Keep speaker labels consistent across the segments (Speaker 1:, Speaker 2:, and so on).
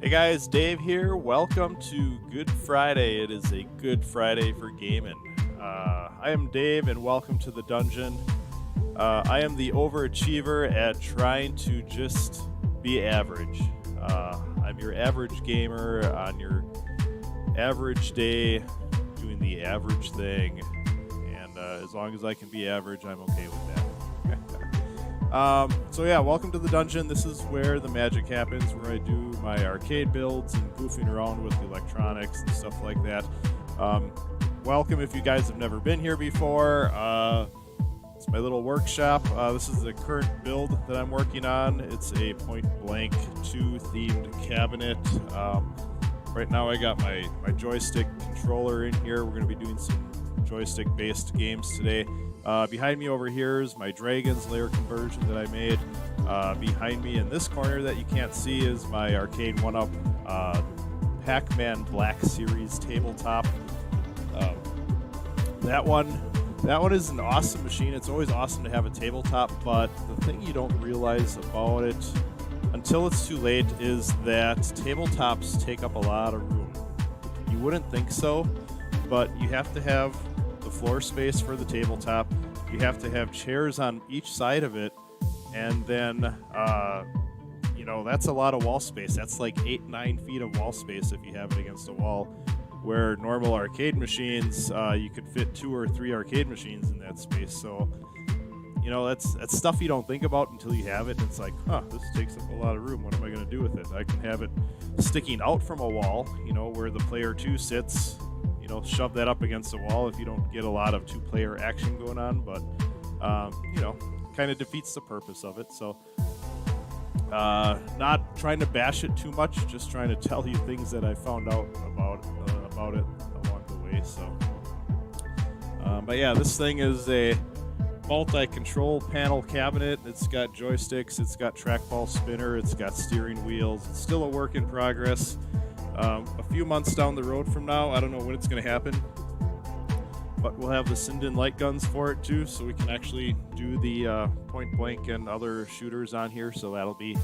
Speaker 1: Hey guys, Dave here. Welcome to Good Friday. It is a good Friday for gaming. I am Dave and welcome to the dungeon. I am the overachiever at trying to just be average. I'm your average gamer on your average day doing the average thing. And as long as I can be average, I'm okay with that. So yeah, welcome to the dungeon. This is where the magic happens, where I do my arcade builds and goofing around with the electronics and stuff like that. Welcome if you guys have never been here before. It's my little workshop. This is the current build that I'm working on. It's a Point Blank 2 themed cabinet. Right now I got my joystick controller in here. We're going to be doing some joystick based games today. Behind me over here is my Dragon's Lair conversion that I made. Behind me in this corner that you can't see is my Arcade 1-Up Pac-Man Black Series tabletop. That one is an awesome machine. It's always awesome to have a tabletop, but the thing you don't realize about it until it's too late is that tabletops take up a lot of room. You wouldn't think so, but you have to have the floor space for the tabletop. You have to have chairs on each side of it, and then that's a lot of wall space. That's like 8-9 feet of wall space if you have it against a wall, where normal arcade machines you could fit 2 or 3 arcade machines in that space. So that's stuff you don't think about until you have it, and it's like, this takes up a lot of room. What am I going to do with it? I can have it sticking out from a wall, where the player 2 sits. Shove that up against the wall if you don't get a lot of 2-player action going on, but kind of defeats the purpose of it. So not trying to bash it too much, just trying to tell you things that I found out about it along the way. So but yeah, this thing is a multi-control panel cabinet. It's got joysticks, it's got trackball spinner, it's got steering wheels. It's still a work in progress. A few months down the road from now, I don't know when it's going to happen, but we'll have the Sinden light guns for it too, so we can actually do the Point Blank and other shooters on here. So that'll be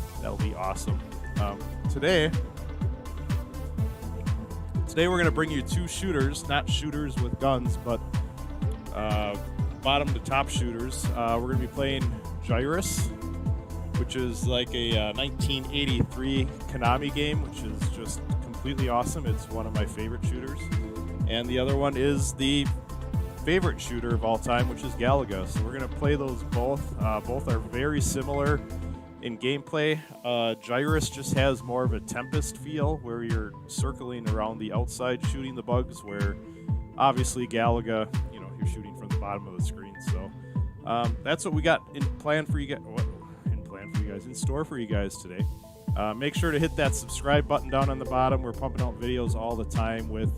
Speaker 1: awesome. Today we're going to bring you 2 shooters, not shooters with guns, but bottom to top shooters. We're going to be playing GYRUSS, which is like a 1983 Konami game, which is just completely awesome. It's one of my favorite shooters. And the other one is the favorite shooter of all time, which is GALAGA. So we're going to play those both. Both are very similar in gameplay. GYRUSS just has more of a Tempest feel, where you're circling around the outside shooting the bugs, where obviously GALAGA, you're shooting from the bottom of the screen. So that's what we got in store for you guys today. Make sure to hit that subscribe button down on the bottom. We're pumping out videos all the time with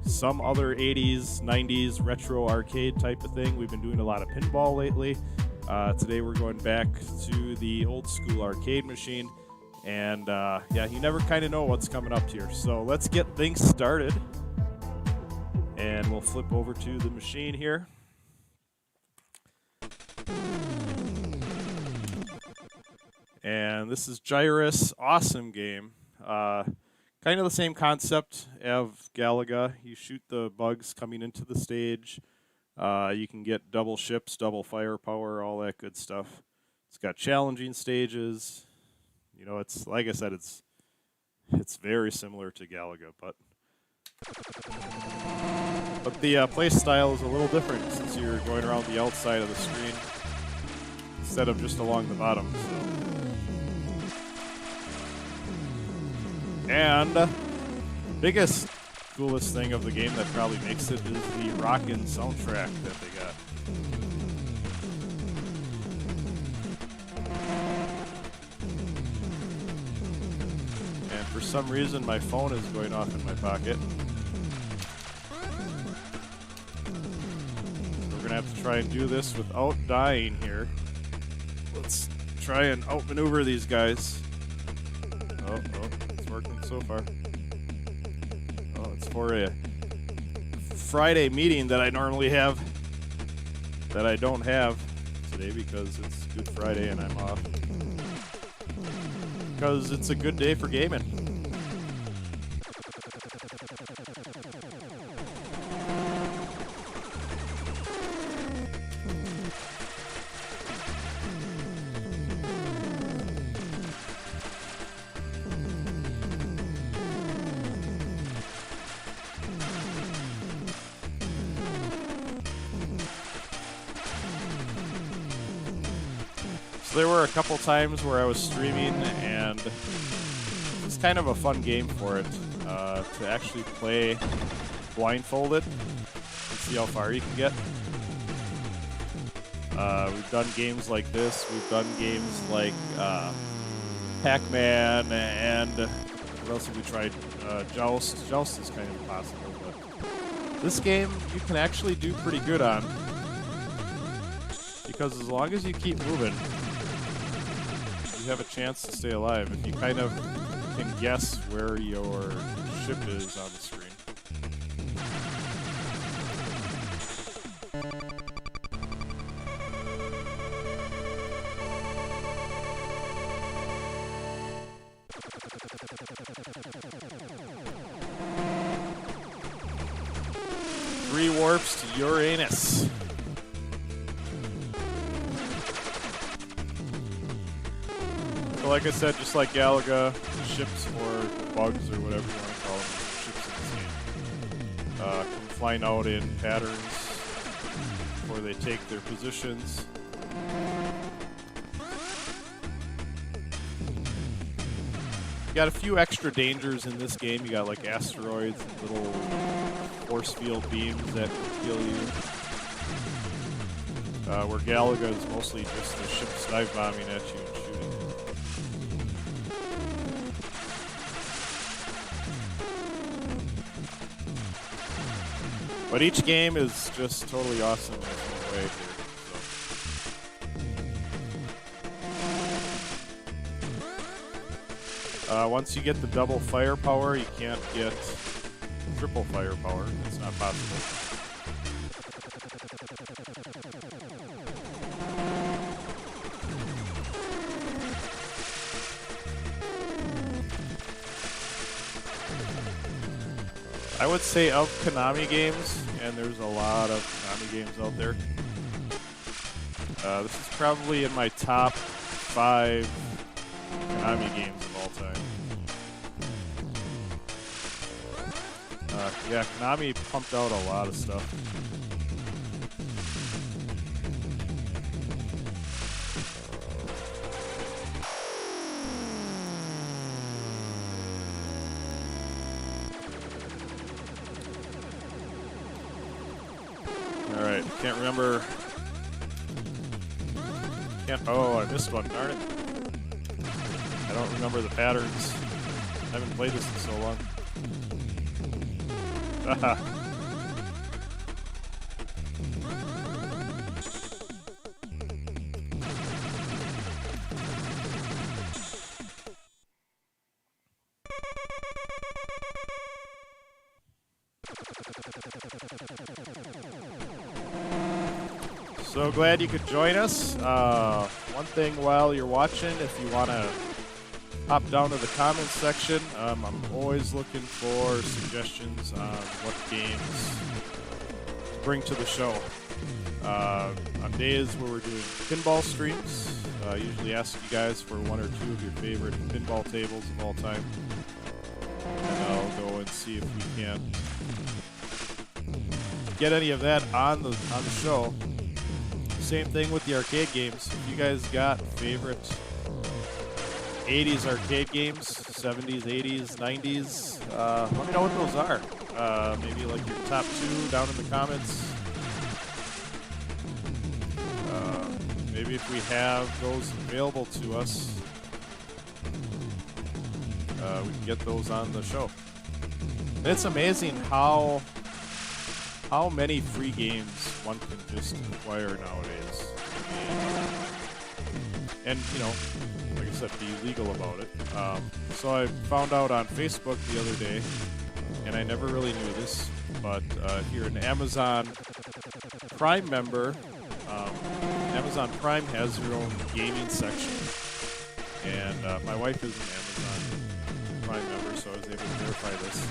Speaker 1: some other 80s, 90s retro arcade type of thing. We've been doing a lot of pinball lately. Today we're going back to the old school arcade machine. And you never kind of know what's coming up here. So let's get things started. And we'll flip over to the machine here. And this is GYRUSS, awesome game. Kind of the same concept of GALAGA. You shoot the bugs coming into the stage. You can get double ships, double firepower, all that good stuff. It's got challenging stages. It's like I said, it's very similar to GALAGA, but the play style is a little different since you're going around the outside of the screen instead of just along the bottom. So. And biggest, coolest thing of the game that probably makes it is the rockin' soundtrack that they got. And for some reason, my phone is going off in my pocket. We're gonna have to try and do this without dying here. Let's try and outmaneuver these guys. Oh. Working so far. Oh, it's for a Friday meeting that I normally have that I don't have today because it's Good Friday and I'm off. Because it's a good day for gaming. So there were a couple times where I was streaming, and it's kind of a fun game for it, to actually play blindfolded and see how far you can get. We've done games like this. We've done games like Pac-Man, and what else have we tried? Joust. Joust is kind of impossible, but this game you can actually do pretty good on, because as long as you keep moving, you have a chance to stay alive if you kind of can guess where your ship is on the screen. Warps to Uranus. So like I said, just like Galaga, the ships or bugs or whatever you want to call them, ships in this game, come flying out in patterns before they take their positions. You got a few extra dangers in this game. You got like asteroids and little force field beams that can kill you. Where Galaga is mostly just the ships dive bombing at you and shooting. But each game is just totally awesome in its own way here. Once you get the double firepower, you can't get triple firepower. It's not possible. I would say of Konami games, and there's a lot of Konami games out there, this is probably in my top 5 Konami games of all time. Yeah, Konami pumped out a lot of stuff. Alright, can't remember. Oh, I missed one, darn it. I don't remember the patterns. I haven't played this in so long. Haha. So glad you could join us. One thing while you're watching, if you want to hop down to the comments section, I'm always looking for suggestions on what games to bring to the show. On days where we're doing pinball streams, I usually ask you guys for 1 or 2 of your favorite pinball tables of all time. And I'll go and see if we can get any of that on the show. Same thing with the arcade games. If you guys got favorite 80s arcade games, 70s, 80s, 90s, let me know what those are. Maybe like your top 2 down in the comments. Maybe if we have those available to us, we can get those on the show. And it's amazing how many free games one can just acquire nowadays. And you know, like I said, be legal about it. So I found out on Facebook the other day, and I never really knew this, but if you're an Amazon Prime member, Amazon Prime has their own gaming section. And my wife is an Amazon Prime member, so I was able to verify this.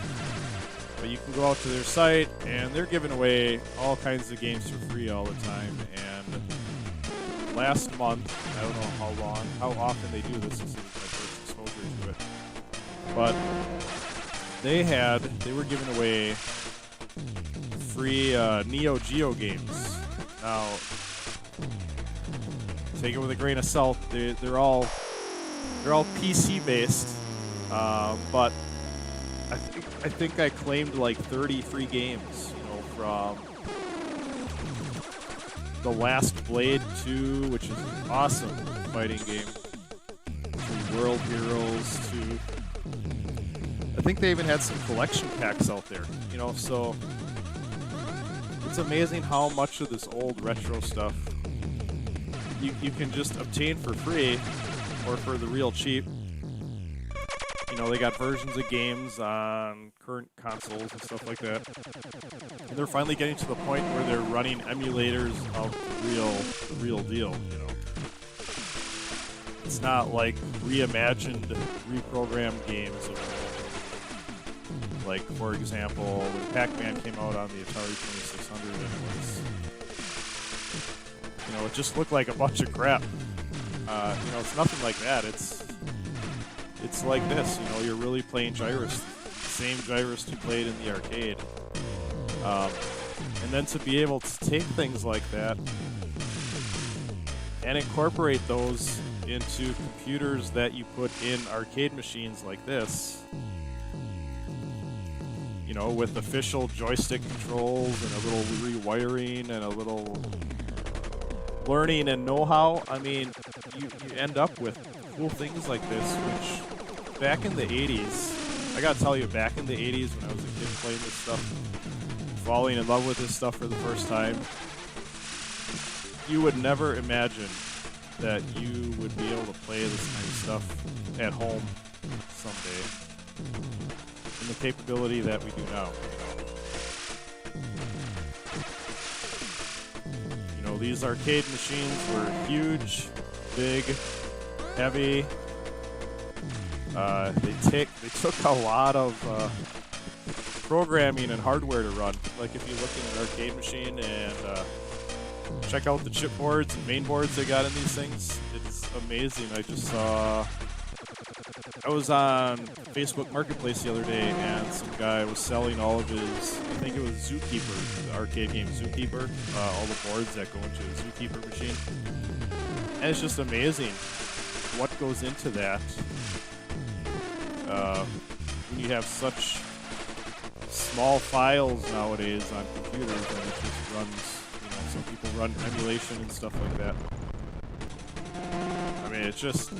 Speaker 1: But you can go out to their site, and they're giving away all kinds of games for free all the time. And last month, I don't know how often they do this. This is my first exposure to it. But they were giving away free Neo Geo games. Now, take it with a grain of salt. They're all PC based, but I think I claimed like 30 free games, you know, from The Last Blade 2, which is an awesome fighting game, to World Heroes, to I think they even had some collection packs out there, you know, so it's amazing how much of this old retro stuff you can just obtain for free or for the real cheap. You know, they got versions of games on current consoles and stuff like that. And they're finally getting to the point where they're running emulators of the real deal, you know. It's not like reimagined, reprogrammed games of like, for example, when Pac-Man came out on the Atari 2600 and it was, you know, it just looked like a bunch of crap. You know, it's nothing like that. It's like this, you know, you're really playing GYRUSS, the same GYRUSS you played in the arcade. And then to be able to take things like that and incorporate those into computers that you put in arcade machines like this, you know, with official joystick controls and a little rewiring and a little learning and know-how, I mean, you end up with cool things like this, which back in the 80s, I gotta tell you, back in the 80s when I was a kid playing this stuff, falling in love with this stuff for the first time, you would never imagine that you would be able to play this kind of stuff at home someday. And the capability that we do now. You know, these arcade machines were huge, big, heavy. They took a lot of programming and hardware to run. Like if you look at an arcade machine and check out the chipboards and main boards they got in these things, it's amazing. I was on Facebook Marketplace the other day, and some guy was selling all of his, I think it was Zookeeper, the arcade game Zookeeper, all the boards that go into a Zookeeper machine. And it's just amazing what goes into that when you have such small files nowadays on computers, and it just runs, you know, some people run emulation and stuff like that. I mean, it's just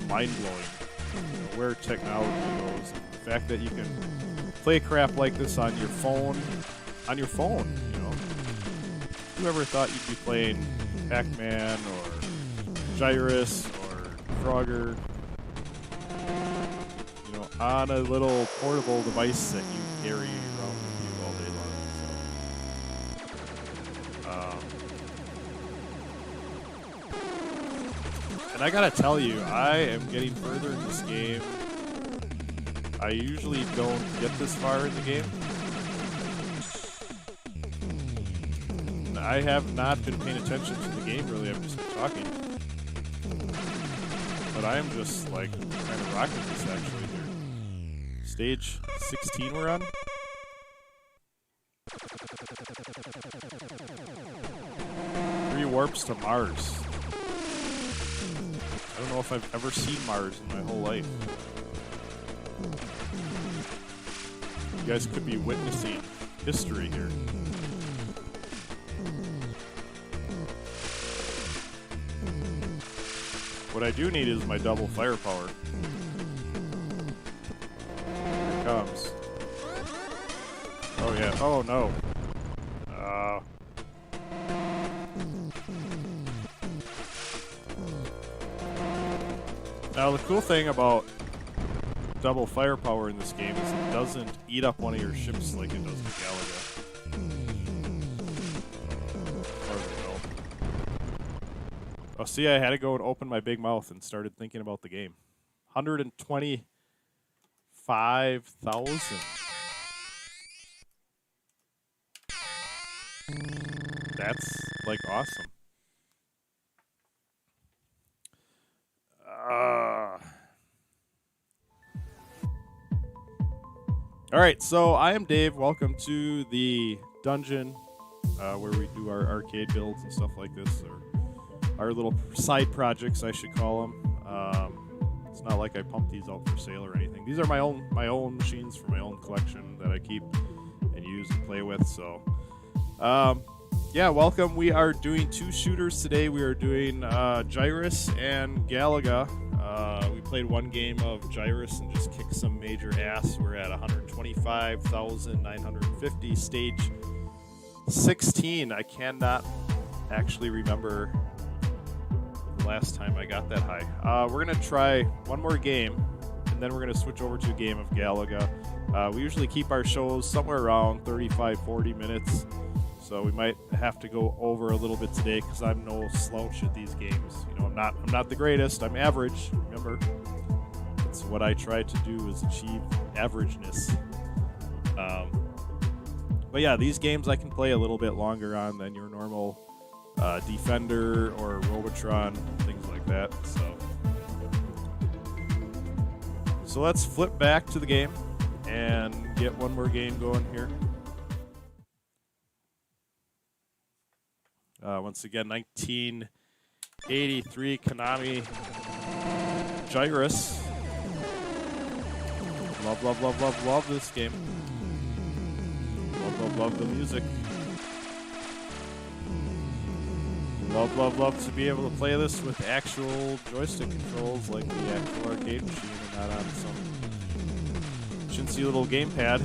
Speaker 1: mind-blowing. You know, where technology goes, and the fact that you can play crap like this on your phone, you know. Whoever thought you'd be playing Pac-Man or GYRUSS or Frogger, you know, on a little portable device that you carry around with you all day long. And I gotta tell you, I am getting further in this game. I usually don't get this far in the game. I have not been paying attention to the game, really. I've just been talking. But I am just, like, kind of rocking this, actually, here. Stage 16 we're on. 3 warps to Mars. I don't know if I've ever seen Mars in my whole life. You guys could be witnessing history here. What I do need is my double firepower. Here it comes. Oh yeah, oh no. Now the cool thing about double firepower in this game is it doesn't eat up one of your ships like it does with GALAGA. Oh, see, I had to go and open my big mouth and started thinking about the game. 125,000. That's, like, awesome. Alright, so I am Dave. Welcome to the dungeon where we do our arcade builds and stuff like this, or our little side projects, I should call them. It's not like I pump these out for sale or anything. These are my own machines for my own collection that I keep and use and play with. So, yeah, welcome. We are doing 2 shooters today. We are doing GYRUSS and GALAGA. We played 1 game of GYRUSS and just kicked some major ass. We're at 125,950, stage 16. I cannot actually remember the last time I got that high. We're going to try 1 more game, and then we're going to switch over to a game of GALAGA. We usually keep our shows somewhere around 35-40 minutes, so we might have to go over a little bit today because I'm no slouch at these games. You know, I'm not the greatest. I'm average. Remember, that's what I try to do, is achieve averageness. But yeah, these games I can play a little bit longer on than your normal Defender or Robotron, things like that. So let's flip back to the game and get 1 more game going here. Once again, 1983 Konami GYRUSS. Love this game. Love the music. Love to be able to play this with actual joystick controls like the actual arcade machine and not on some chintzy little gamepad.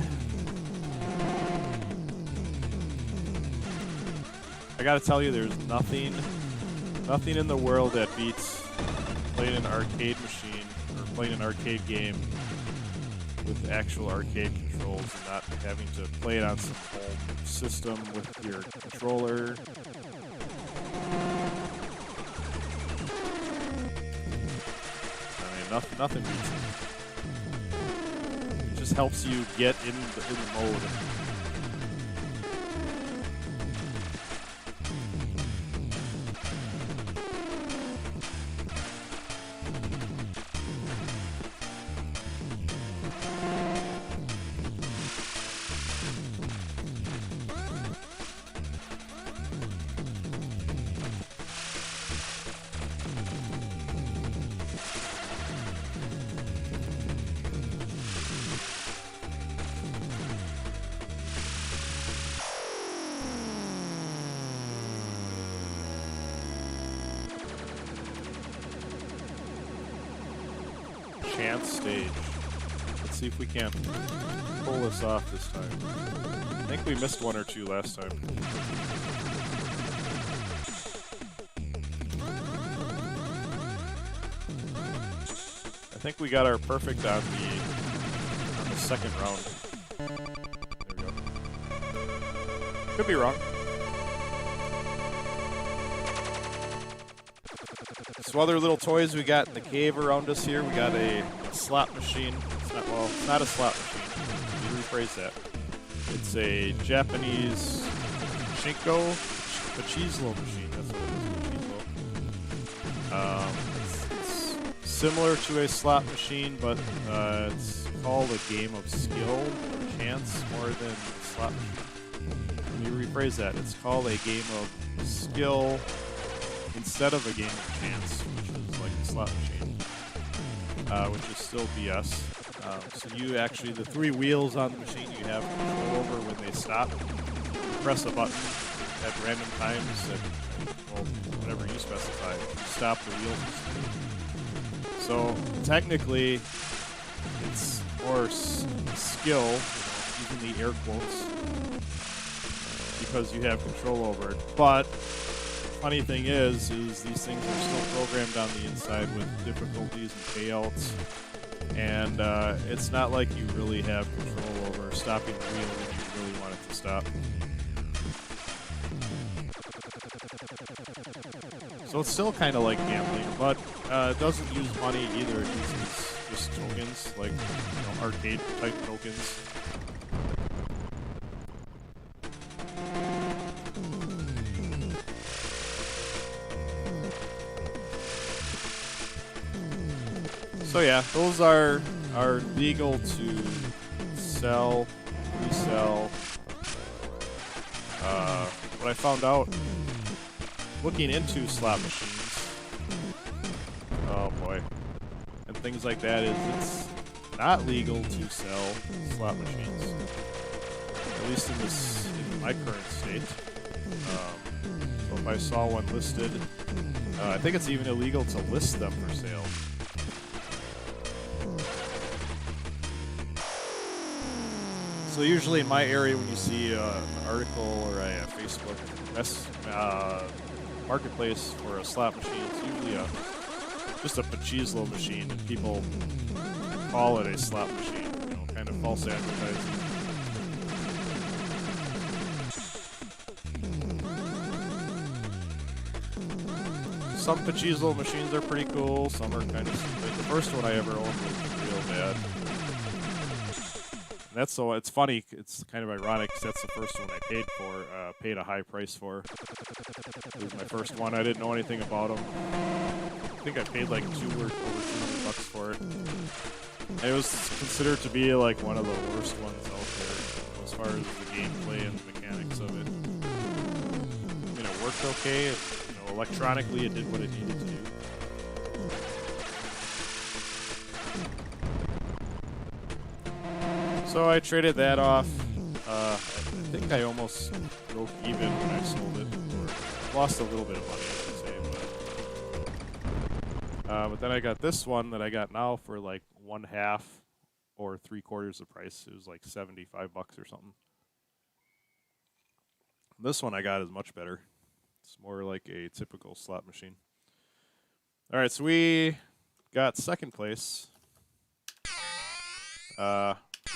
Speaker 1: I gotta tell you, there's nothing in the world that beats playing an arcade machine or playing an arcade game with actual arcade controls and not having to play it on some home system with your controller. I mean, nothing beats it. It just helps you get in the mode. Chance stage. Let's see if we can pull this off this time. I think we missed 1 or 2 last time. I think we got our perfect on the second round. There we go. Could be wrong. Some other little toys we got in the cave around us here. We got a slot machine. It's not a slot machine. Let me rephrase that. It's a Japanese pachinko machine. That's what it is, it's similar to a slot machine, but it's called a game of skill or chance more than a slot machine. Let me rephrase that. It's called a game of skill instead of a game of chance, which is like the slot machine, which is still BS. So you actually, the 3 wheels on the machine, you have control over when they stop. You press a button at random times and, well, whatever you specify, you stop the wheels. So technically, it's more skill, using the air quotes, because you have control over it. But funny thing is these things are still programmed on the inside with difficulties and payouts, and it's not like you really have control over stopping the wheel when you really want it to stop. So it's still kind of like gambling, but it doesn't use money either. It uses just tokens, like arcade type tokens. So yeah, those are legal to sell, resell. What I found out looking into slot machines, oh boy, and things like that, is it's not legal to sell slot machines, at least in my current state. So if I saw one listed, I think it's even illegal to list them for sale. So usually in my area, when you see an article or a Facebook marketplace for a slot machine, it's usually just a machismo machine, and people call it a slot machine, you know, kind of false advertising. Some machismo machines are pretty cool, some are kind of stupid. The first one I ever owned was real bad. And that's so, it's funny, it's kind of ironic, because that's the first one I paid a high price for. It was my first one, I didn't know anything about them. I think I paid like over $200 for it. And it was considered to be like one of the worst ones out there, as far as the gameplay and the mechanics of it. I mean, it worked okay, electronically it did what it needed to do. So I traded that off. I think I almost broke even when I sold it, or lost a little bit of money, I should say. But then I got this one that I got now for like 1/2 or 3/4 the price. It was like $75 or something. This one I got is much better. It's more like a typical slot machine. All right, so we got second place.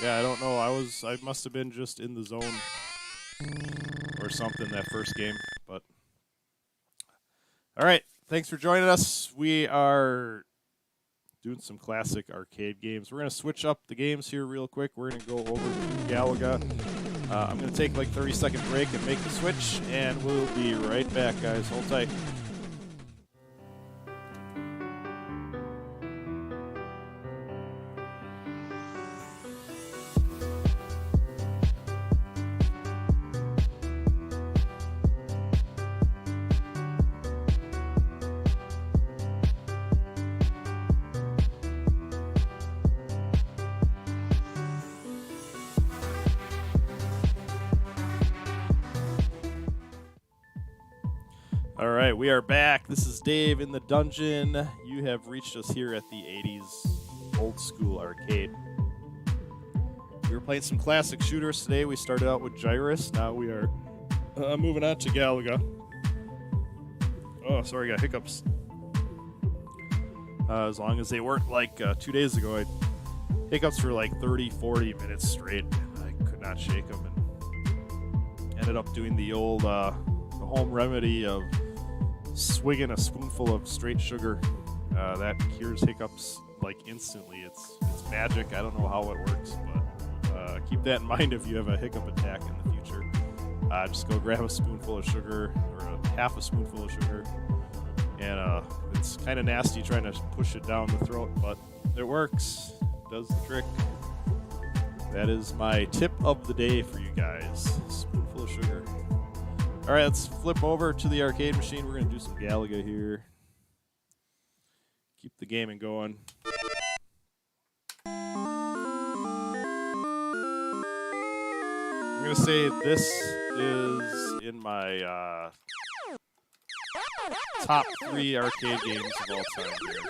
Speaker 1: Yeah, I don't know. I must have been just in the zone or something that first game. But all right, thanks for joining us. We are doing some classic arcade games. We're gonna switch up the games here real quick. We're gonna go over to Galaga. I'm gonna take like 30-second break and make the switch, and we'll be right back, guys. Hold tight. All right, we are back. This is Dave in the dungeon. You have reached us here at the 80s old school arcade. We were playing some classic shooters today. We started out with GYRUSS. Now we are moving on to Galaga. Oh, sorry, I got hiccups. As long as they weren't like 2 days ago, I had hiccups for like 30, 40 minutes straight. I could not shake them, and ended up doing the old the home remedy of swigging a spoonful of straight sugar. That cures hiccups like instantly. It's magic. I don't know how it works, but keep that in mind if you have a hiccup attack in the future. Just go grab a spoonful of sugar, or a half a spoonful of sugar, and it's kind of nasty trying to push it down the throat, but it works. It does the trick. That is my tip of the day for you guys. Spoonful of sugar. All right, let's flip over to the arcade machine. We're going to do some Galaga here. Keep the gaming going. I'm going to say this is in my top 3 arcade games of all time here.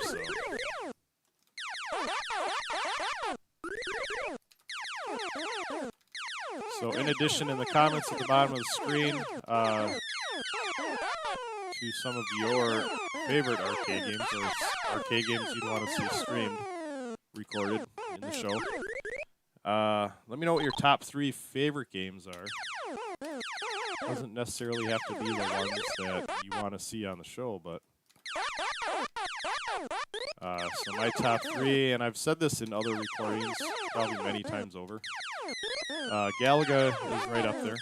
Speaker 1: So in addition, in the comments at the bottom of the screen, to some of your favorite arcade games, or arcade games you'd want to see streamed, recorded in the show, let me know what your top 3 favorite games are. Doesn't necessarily have to be the ones that you want to see on the show, but so my top 3, and I've said this in other recordings probably many times over. Galaga is right up there.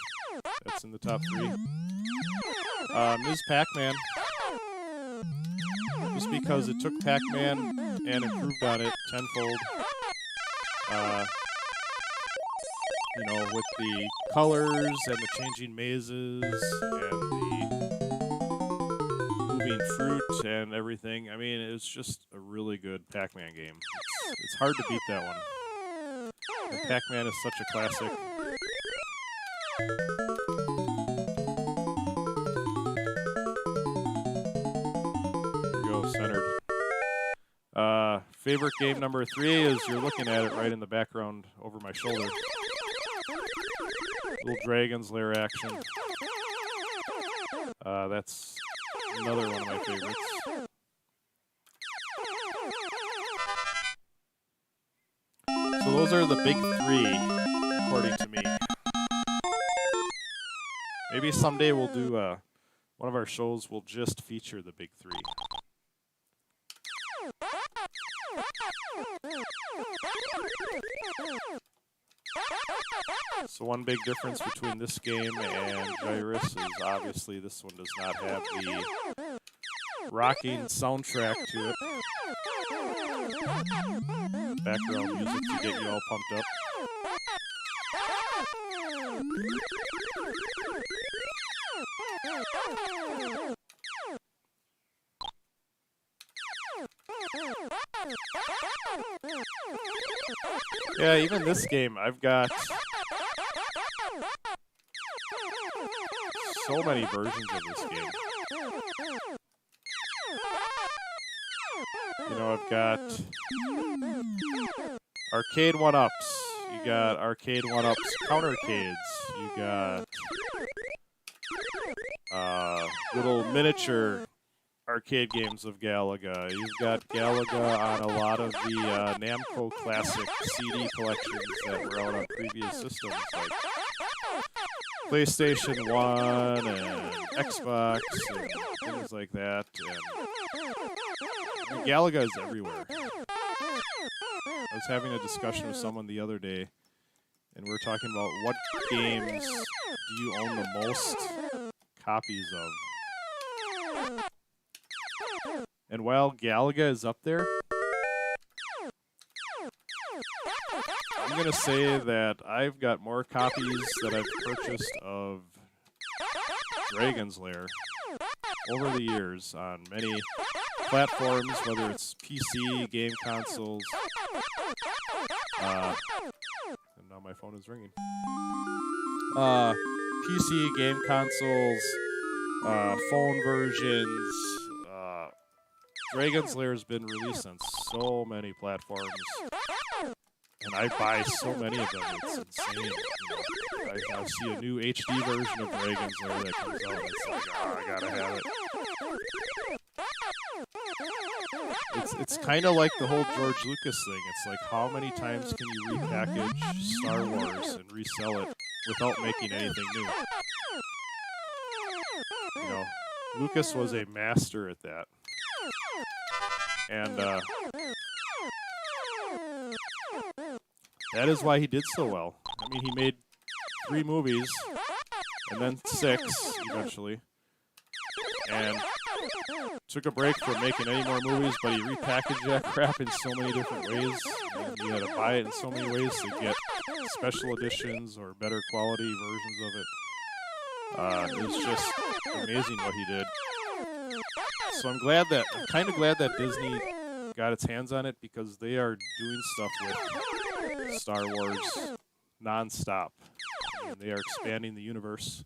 Speaker 1: That's in the top 3. Ms. Pac-Man. Just because it took Pac-Man and improved on it tenfold. You know, with the colors and the changing mazes and eating fruit and everything. I mean, it's just a really good Pac-Man game. It's hard to beat that one. And Pac-Man is such a classic. There we go, centered. Favorite game number 3 is you're looking at it right in the background over my shoulder. Little Dragon's Lair action. That's another one of my favorites. So those are the big 3, according to me. Maybe someday we'll do one of our shows will just feature the big 3. So one big difference between this game and GYRUSS is obviously this one does not have the rocking soundtrack to it. Background music to get you all pumped up. Yeah, even this game, I've got so many versions of this game. You know, I've got arcade 1-ups. You got arcade 1-ups countercades. You got little miniature arcade games of Galaga. You've got Galaga on a lot of the Namco Classic CD collections that were out on previous systems, like PlayStation 1 and Xbox and things like that. And Galaga is everywhere. I was having a discussion with someone the other day, and we were talking about what games do you own the most copies of? And while Galaga is up there, I'm going to say that I've got more copies that I've purchased of Dragon's Lair over the years on many platforms, whether it's PC, game consoles, and now my phone is ringing. PC, game consoles, phone versions. Dragon's Lair has been released on so many platforms, and I buy so many of them. It's insane. You know, I see a new HD version of Dragon's Lair that comes out, and it's like, oh, I gotta have it. It's kind of like the whole George Lucas thing. It's like, how many times can you repackage Star Wars and resell it without making anything new? You know, Lucas was a master at that. And that is why he did so well. I mean, he made 3 movies, and then 6 eventually, and took a break from making any more movies, but he repackaged that crap in so many different ways, and you had to buy it in so many ways to get special editions or better quality versions of it. It was just amazing what he did. So I'm kind of glad that Disney got its hands on it, because they are doing stuff with Star Wars nonstop. I mean, they are expanding the universe,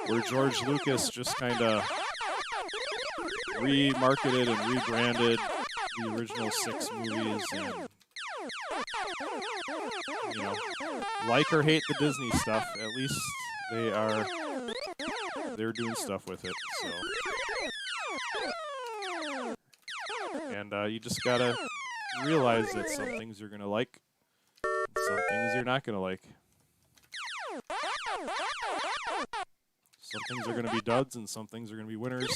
Speaker 1: where George Lucas just kind of remarketed and rebranded the original 6 movies, and you know, like or hate the Disney stuff, at least they're doing stuff with it. So. And you just gotta realize that some things you're gonna like, and some things you're not gonna like. Some things are gonna be duds, and some things are gonna be winners.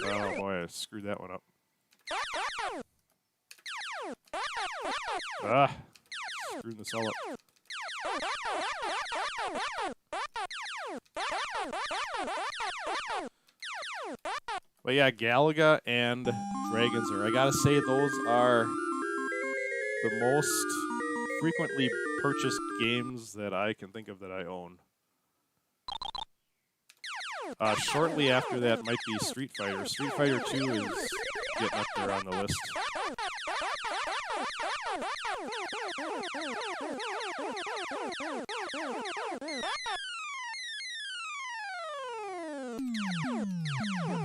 Speaker 1: Oh boy, I screwed that one up. Ah, screwing this all up. But yeah, Galaga and Dragon's Lair. I gotta say, those are the most frequently purchased games that I can think of that I own. Shortly after that might be Street Fighter. Street Fighter 2 is getting up there on the list.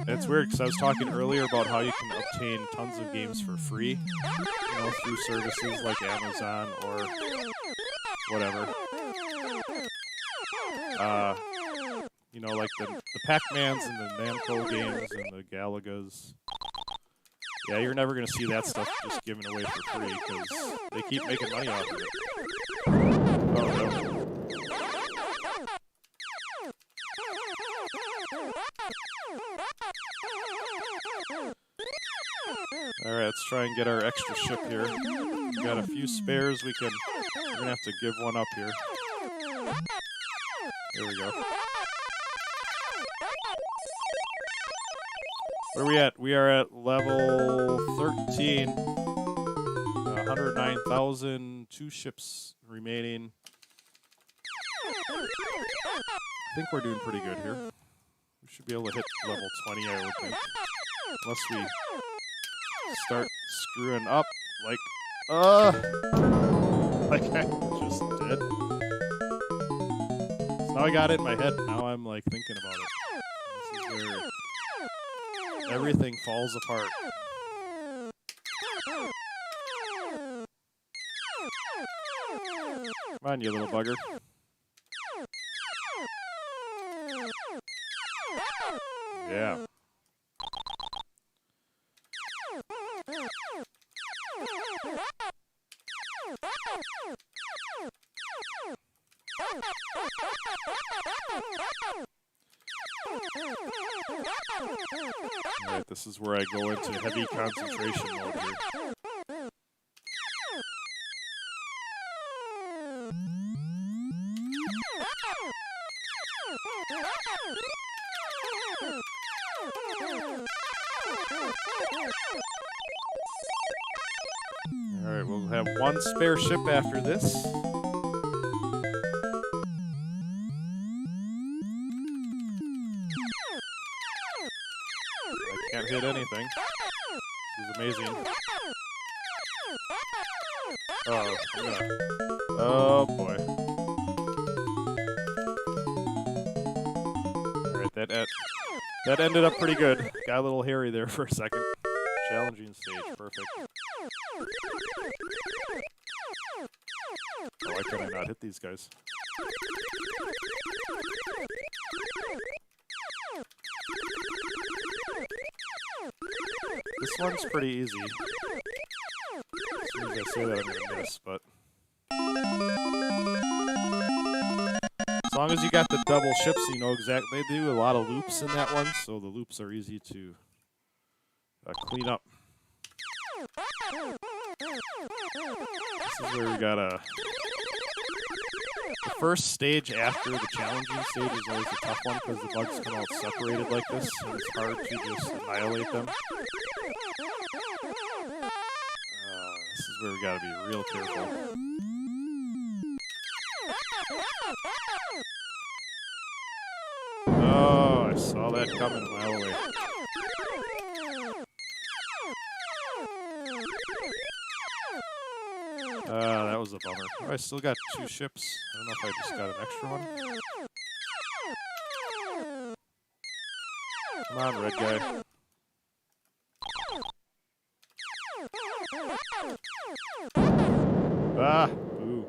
Speaker 1: It's weird because I was talking earlier about how you can obtain tons of games for free, you know, through services like Amazon or whatever. You know, like the Pac-Mans and the Namco games and the Galagas. Yeah, you're never going to see that stuff just given away for free because they keep making money off of it. Oh, no. Alright, let's try and get our extra ship here. We got a few spares we're gonna have to give one up here. There we go. Where are we at? We are at level 13. 109,000, 2 ships remaining. I think we're doing pretty good here. We should be able to hit level 20, I would think. Unless we start screwing up like I just did. So now I got it in my head. Now I'm like thinking about it. This is where everything falls apart. Come on, you little bugger. Yeah. Alright, this is where I go into heavy concentration mode here. Alright, we'll have one spare ship after this. I can't hit anything. This is amazing. Oh, oh boy. Alright, that ended up pretty good. Got a little hairy there for a second. Challenging stage, perfect. Oh, why can I not hit these guys? This one's pretty easy. As soon as I say that, I'm gonna miss, but as long as you got the double ships, you know exactly. They do a lot of loops in that one, so the loops are easy to clean up. This is where we gotta. The first stage after the challenging stage is always a tough one because the bugs come out separated like this, and it's hard to just annihilate them. This is where we gotta be real careful. Oh, I saw that coming a mile away. That was a bummer. Oh, I still got 2 ships. I don't know if I just got an extra one. Come on, red guy. Ah! Boo.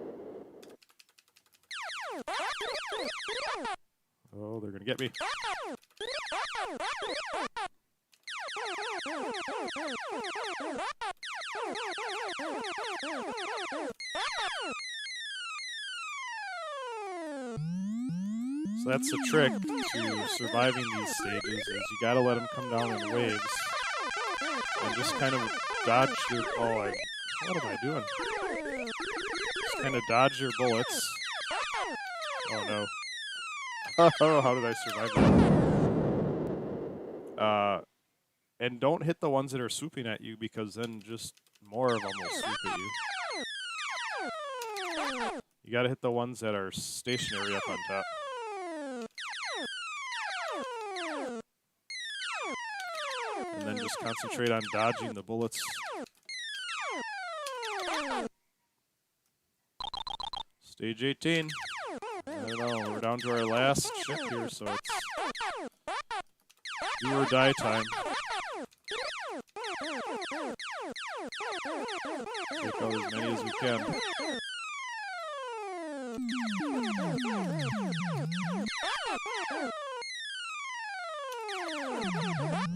Speaker 1: Oh, they're gonna get me. So that's the trick to surviving these stages is you gotta let them come down in waves and just kind of dodge your... Oh, what am I doing? Just kind of dodge your bullets. Oh no. Oh, how did I survive that? And don't hit the ones that are swooping at you because then just more of them will swoop at you. You gotta hit the ones that are stationary up on top. Just concentrate on dodging the bullets. Stage 18. I don't know, we're down to our last ship here, so it's do or die time. Take out as many as we can.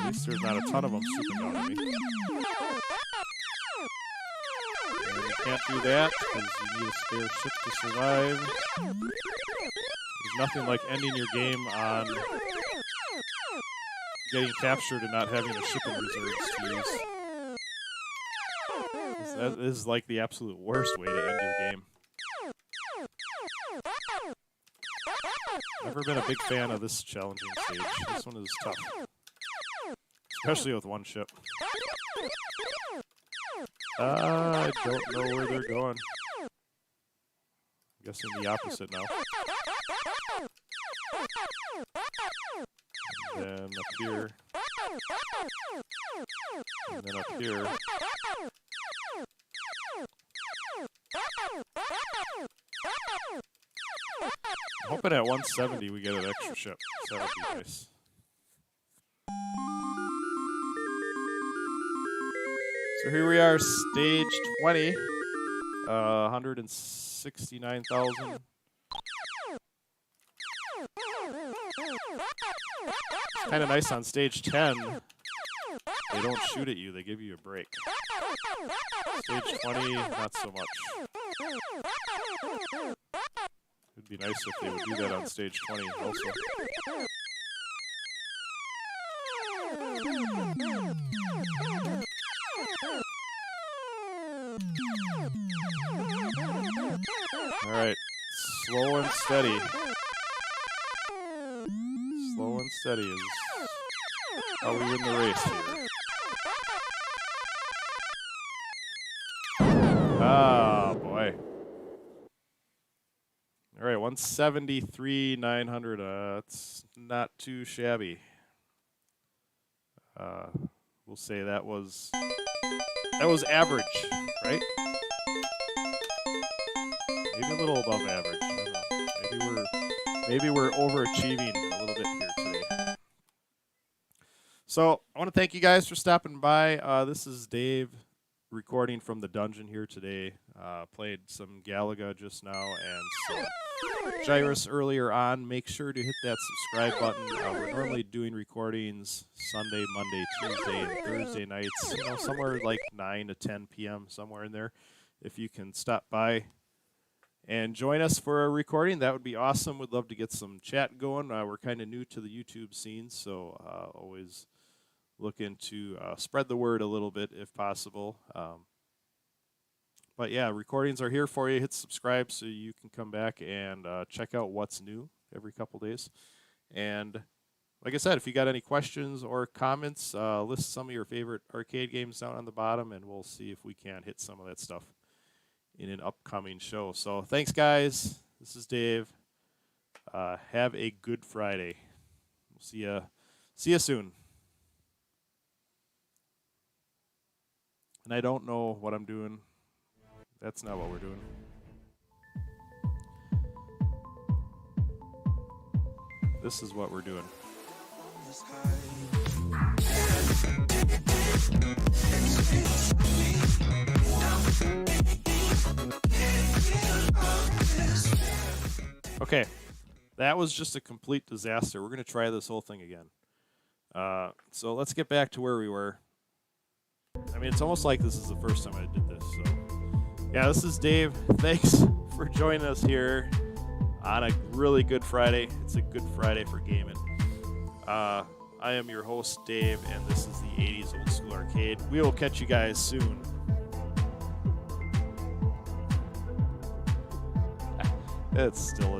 Speaker 1: At least there's not a ton of them swooping down at me. And you can't do that because you need a spare ship to survive. There's nothing like ending your game on getting captured and not having a ship in reserves to use. That is like the absolute worst way to end your game. Never been a big fan of this challenging stage. This one is tough. Especially with one ship. I don't know where they're going. I'm guessing the opposite now. And then up here. And then up here. I'm hoping at 170 we get an extra ship. So that would be nice. So here we are, stage 20. 169,000. It's kind of nice on stage 10. They don't shoot at you, they give you a break. Stage 20, not so much. It'd be nice if they would do that on stage 20 also. Alright, slow and steady. Slow and steady is how we win the race here. Ah, boy. Alright, 173,900. That's not too shabby. We'll say that was average, right? Maybe a little above average. I don't know. Maybe we're overachieving a little bit here today. So I want to thank you guys for stopping by. This is Dave recording from the dungeon here today. Played some GALAGA just now and some GYRUSS earlier on. Make sure to hit that subscribe button. We're normally doing recordings Sunday, Monday, Tuesday, and Thursday nights. You know, somewhere like 9 to 10 p.m. somewhere in there. If you can stop by and join us for a recording, that would be awesome. We'd love to get some chat going. We're kind of new to the YouTube scene, so always looking to spread the word a little bit if possible. But yeah, recordings are here for you. Hit subscribe so you can come back and check out what's new every couple days. And like I said, if you got any questions or comments, list some of your favorite arcade games down on the bottom, and we'll see if we can hit some of that stuff in an upcoming show. So thanks, guys. This is Dave. Have a good Friday. We'll see you soon. And I don't know what I'm doing. That's not what we're doing. This is what we're doing. Okay, that was just a complete disaster. We're going to try this whole thing again. So let's get back to where we were. I mean, it's almost like this is the first time I did this. So, yeah, this is Dave. Thanks for joining us here on a really good Friday. It's a good Friday for gaming. I am your host, Dave, and this is the 80s Old School Arcade. We will catch you guys soon. It's still